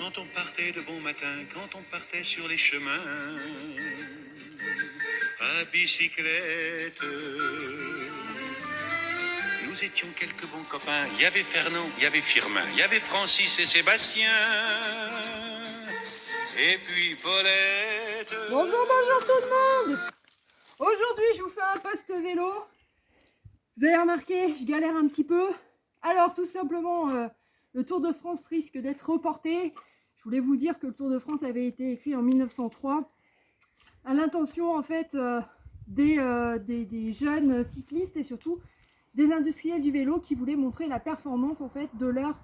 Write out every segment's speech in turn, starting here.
quand on partait de bon matin, quand on partait sur les chemins, à bicyclette. Nous étions quelques bons copains. Il y avait Fernand, il y avait Firmin, il y avait Francis et Sébastien. Et puis Paulette. Bonjour tout le monde. Aujourd'hui je vous fais un post vélo. Vous avez remarqué, je galère un petit peu. Alors tout simplement, le Tour de France risque d'être reporté. Je voulais vous dire que le Tour de France avait été écrit en 1903 à l'intention en fait des jeunes cyclistes et surtout des industriels du vélo qui voulaient montrer la performance en fait de leur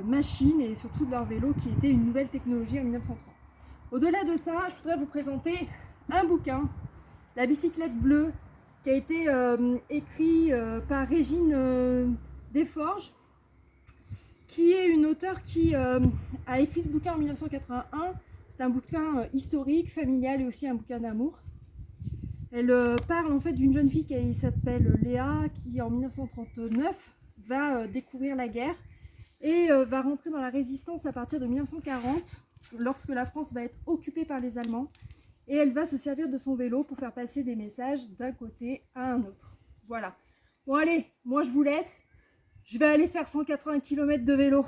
machine et surtout de leur vélo qui était une nouvelle technologie en 1903. Au-delà de ça, je voudrais vous présenter un bouquin, La bicyclette bleue, qui a été écrit par Régine Desforges, qui est une auteure qui a écrit ce bouquin en 1981. C'est un bouquin historique, familial et aussi un bouquin d'amour. Elle parle en fait d'une jeune fille qui s'appelle Léa, qui en 1939 va découvrir la guerre et va rentrer dans la résistance à partir de 1940, lorsque la France va être occupée par les Allemands. Et elle va se servir de son vélo pour faire passer des messages d'un côté à un autre. Voilà. Bon allez, moi je vous laisse. Je vais aller faire 180 km de vélo.